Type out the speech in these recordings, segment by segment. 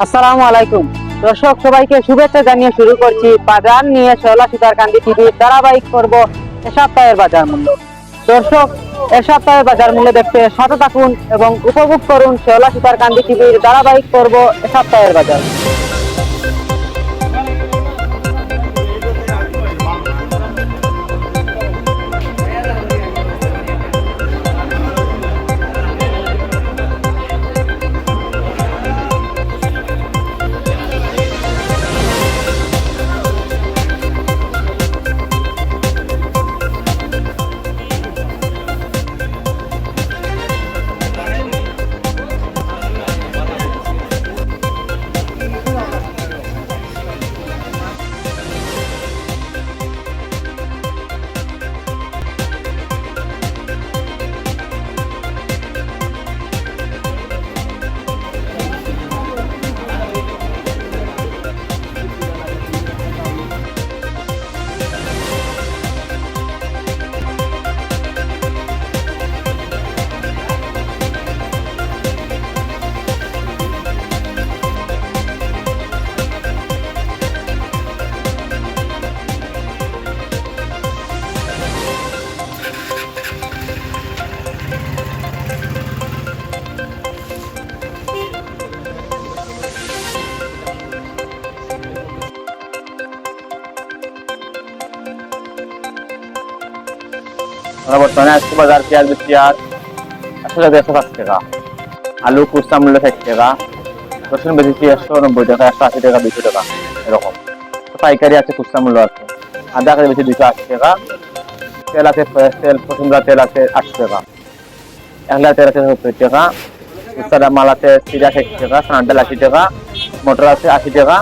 আসসালামু আলাইকুম দর্শক, সবাইকে শুভেচ্ছা জানিয়ে শুরু করছি বাজার নিয়ে শেওলা সুতারকান্দি টিভির ধারাবাহিক পর্ব এ সপ্তাহের বাজার মূল্য। দর্শক, এ সপ্তাহের বাজার মূল্য দেখতে সাথে থাকুন এবং উপভোগ করুন শেওলা সুতারকান্দি টিভির ধারাবাহিক পর্ব এ সপ্তাহের বাজার। বর্তমানে আজকে বাজার পেঁয়াজ বেশি আর আসলে 150 টাকা, আলু খুচরা মূল্য 60 টাকা, রসুন বেশি 190 টাকা, 180 টাকা, 200 টাকা এরকম। পাইকারি আছে, খুচরা মূল্য আছে। আদা কেজি বেশি 280 টাকা, তেল আছে ফ্রেশ তেল, বসুন্ধরা তেল আছে 80 টাকা, 1 লিটার তেল আছে 70 টাকা, খুচরা মাল আছে চিরা 60 টাকা, সানার ডাল 80 টাকা, মটর আছে 80 টাকা,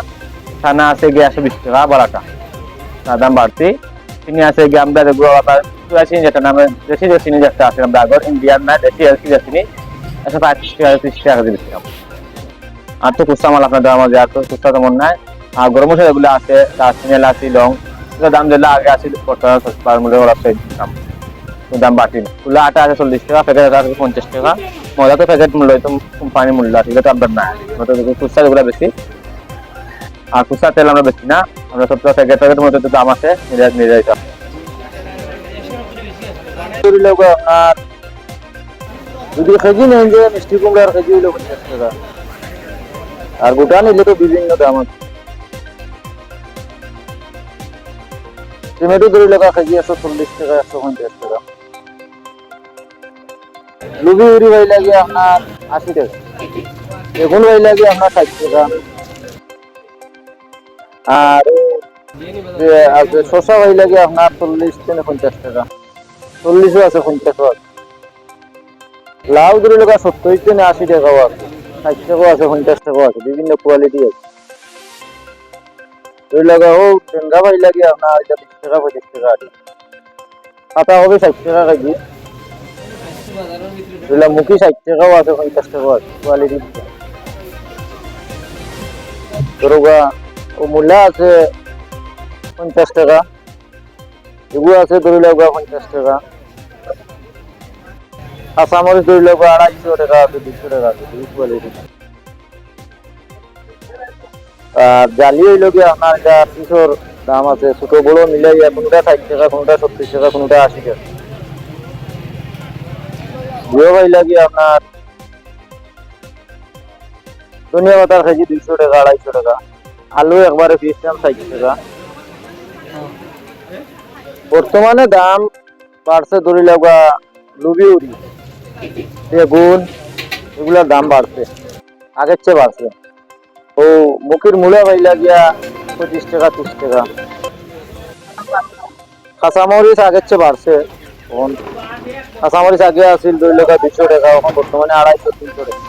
ছানা আছে গিয়ে 120 টাকা বারাটা, দাম বাড়তি। চিনি আছে গিয়ে আমরা যেগুলো আবার চিনি, যেটা নামে দেশি যে চিনি যেটা আছে আমরা আগর ইন্ডিয়ান না দেশি চিনি 135 টাকা 30 টাকা দিয়েছিলাম। আর তো খুচরা মাল আপনার দেওয়ার মধ্যে আর তো খুচরা তেমন নাই। আর গরম মশলা যেগুলো আছে দারচিনি, এলাচি, লং, দাম যেগুলো আগে আছে মূল্য দাম দাম বাড়তি না। খুলা আটা আছে 40 টাকা, প্যাকেট আটা আছে 50 টাকা, মজা তো প্যাকেট মূল্য তো কোম্পানি মূল্য আছে, এটা তো আপনার নাই। খুচরা যেগুলো বেশি, আর খুচরা তেল আমরা বেশি না, আমরা সব প্যাকেটের মধ্যে তো দাম আছে নির্ধারিত। আপনার যদি কেজি নেন যে মিষ্টি কুমড়ার কেজি হইল 50 টাকা, আর গোটা নিলে তো বিভিন্ন দাম আছে। টমেটো ধরে লাগা কেজি 140 টাকা, 150 টাকা। লুবি উড়ি ভাই লাগে আপনার 80 টাকা, বেগুন ভাই লাগে আপনার 60 টাকা, আর শসা ভাই লাগে আপনার 40 থেকে 50 টাকা, 40ও আছে, 50ও আছে। লাউ ধরে লাগা 70 থেকে 80 টাকাও আছে, 60 টাকাও আছে, 50 টাকাও আছে, বিভিন্ন কোয়ালিটি আছে। ধরে লাগা ও টেঙ্গা ভাই লাগে আপনার 20 টাকা 25 টাকা আছে, খাতা হবে 60 টাকা কেজি। মুখি 60 টাকাও আছে, 50 টাকাও আছে, কোয়ালিটি। ধরোগা ও মূলা আছে 50 টাকা, এগুলো আছে ধরে লাগা 50 টাকা। কাঁচামরিচ ধরে লাগা 250 টাকা আছে, 200 টাকা আছে, দুই কোয়ালিটি। আর জালি হইল গিয়ে আপনার এটা পিসর দাম আছে, ছোট বড় মিলাইয়া কোনটা 60 টাকা, কোনটা 70 টাকা, কোনটা 80 টাকা। জিও ভাই লাগিয়ে আপনার ধনিয়া পাতার কেজি 200 টাকা, 250 টাকা। আলু একবারে পিস দাম 60 টাকা। বর্তমানে দাম বাড়ছে, ধরে লাগা লুবি উড়ি, বেগুন, এগুলোর দাম বাড়ছে, আগের চেয়ে বাড়ছে। ও মুখির মূলা ভাই লাগিয়া 25 টাকা, 30 টাকা। কাঁচামরিচ আগের চেয়ে বাড়ছে, এখন কাঁচামরিচ আগে আসছিল 2 টাকা 200 টাকা, এখন বর্তমানে 250 300 টাকা।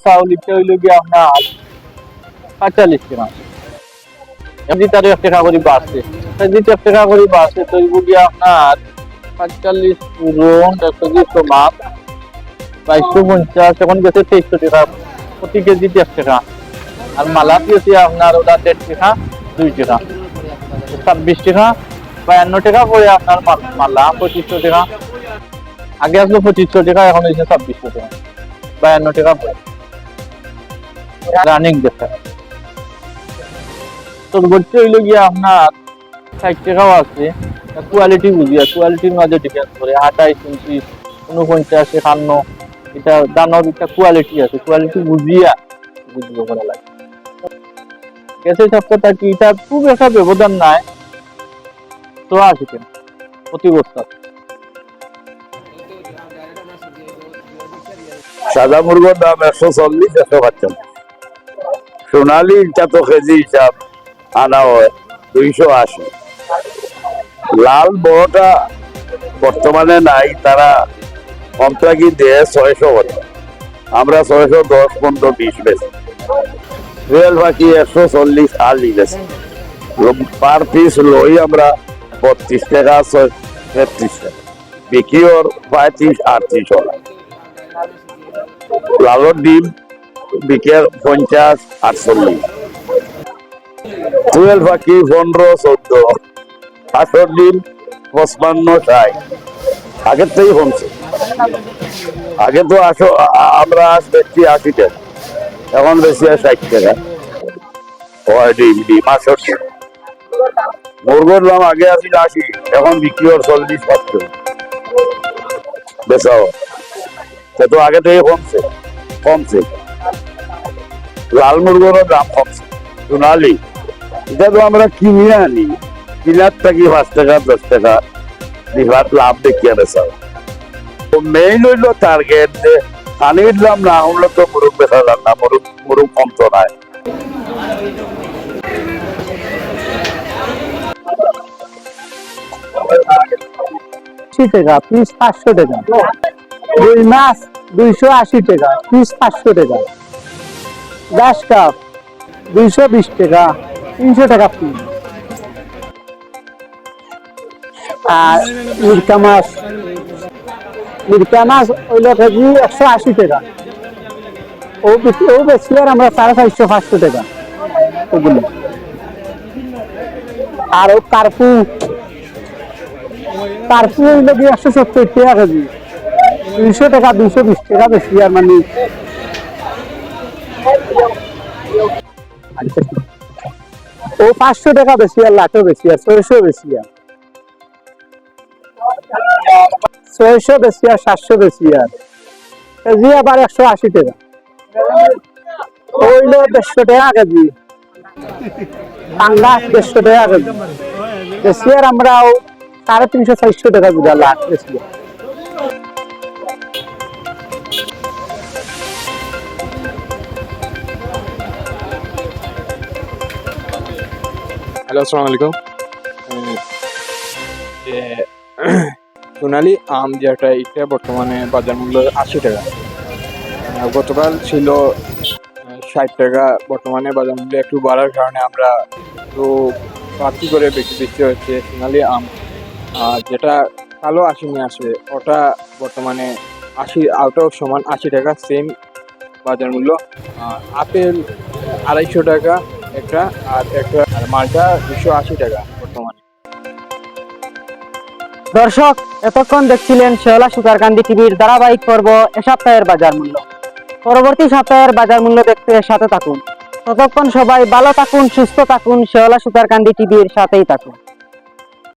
চাউল ইটা হইল গিয়ে আপনার 45 টাকা, এমনি তার 1 টাকা করে বাড়ছে, 1 টাকা করে বাড়ছে, তো এগুলো গিয়ে আপনার 45 পূরণ 120 মাপ 2250, এখন গেছে 2300 টাকা প্রতি কেজি, 1 টাকা। আর মালা দিয়েছি আপনার ওটা 1.5 টাকা, 2 টাকা, 26 টাকা, 52 টাকা করে আপনার মালা, 2500 টাকা। আগে আসলো 2500 টাকা, এখন হয়েছে 2600 টাকা, 52 টাকা পড়ে রানিং দেখা। সর্বোচ্চ হইলো গিয়ে আপনার 60 টাকাও আছে, কোয়ালিটি বুঝিয়া কোয়ালিটির মাঝে ডিফারেন্স করে 28 29 49 51, এটা দানোর একটা কোয়ালিটি আছে, কোয়ালিটি বুঝিয়া বুঝবো করা লাগে। গ্যাসের সপ্তাহটা কি এটা খুব একটা ব্যবধান নাই, তো আছে কেন প্রতি বস্তা। সাদা মুরগোর দাম 140 145, সোনালী ইটা তো কেজি হিসাব আনা হয় 280, লাল বড়টা বর্তমানে নাই, তারা কন্ট্রাক্ট দিয়ে 600 করে, আমরা 610 15 20 বেশি। রিয়েল বাকি 140 আর লিখেছে পার পিস লই আমরা 32 টাকা 33 টাকা বিক্রি ওর 35 38 টাকা। লালর ডিম বিকেল 50 48, 12 বাকি 15 14, হাঁসর ডিম 55 60, আগের থেকেই কমছে। আগে তো আমরা বেশি 80 টাকা, এখন বেশি 60 টাকা। ডিম ডিম হাঁসর ডিম মুরগোর দাম আগে আসি 80, এখন বিক্রি ওর 40 50 বেচাও, সে তো আগে থেকে কমছে কমছে। লাল মুরগোরও দাম কমছে। সোনালি এটা তো আমরা কিনে আনি, কিনার থাকি 5 টাকা 10 টাকা বিভাগ লাভ দেখিয়ে বেচাও। মেইন হইল টার্গেট যে পানির দাম না হলে তো মুরগ বেচা যান না, মুরগ কমতো নাই। টাকা পিস 500 টাকা, রুই মাছ 280 টাকা পিস 500 টাকা, গ্লাস কাপ 220 টাকা 300 টাকা পিস। আর মিরকা মাছ হইল কেজি 180 টাকা, ও বেশি আর আমরা 450 500 টাকা ওগুলো। আর ও কার্পু হইল কি 170 টাকা কেজি, 200 টাকা 220 টাকা বেশি আর মানে। ও 500 টাকা বেশি আর লাটও বেশি আর 600 বেশি আর 600 বেশি আর 700 বেশি আর কেজি আবার 180 টাকা। ওইল 150 টাকা কেজি, পাঙ্গাস 150 টাকা কেজি বেশি আর আমরা 350 400 টাকা বিঘা লাখ বেশি। হ্যালো, আসসালামু আলাইকুম। সোনালী আম যেটা, এটা বর্তমানে বাজার মূল্য 80 টাকা, গতকাল ছিল 60 টাকা। বর্তমানে বাজার মূল্য একটু বাড়ার কারণে আমরা একটু বাড়তি করে বেশি হচ্ছে সোনালী আম। আর যেটা কালো আশিমি আছে ওটা বর্তমানে 80, ওটাও সমান 80 টাকা সেম বাজার মূল্য। আপেল 250 টাকা একটা, আর মালটা 280 টাকা বর্তমানে। দর্শক, এতক্ষণ দেখছিলেন শেওলা সুতারকান্দি টিভির ধারাবাহিক পর্ব এ সপ্তাহের বাজার মূল্য। পরবর্তী সপ্তাহের বাজার মূল্য দেখতে সাথে থাকুন। ততক্ষণ সবাই ভালো থাকুন, সুস্থ থাকুন, শেওলা সুতারকান্দি টিভির সাথেই থাকুন।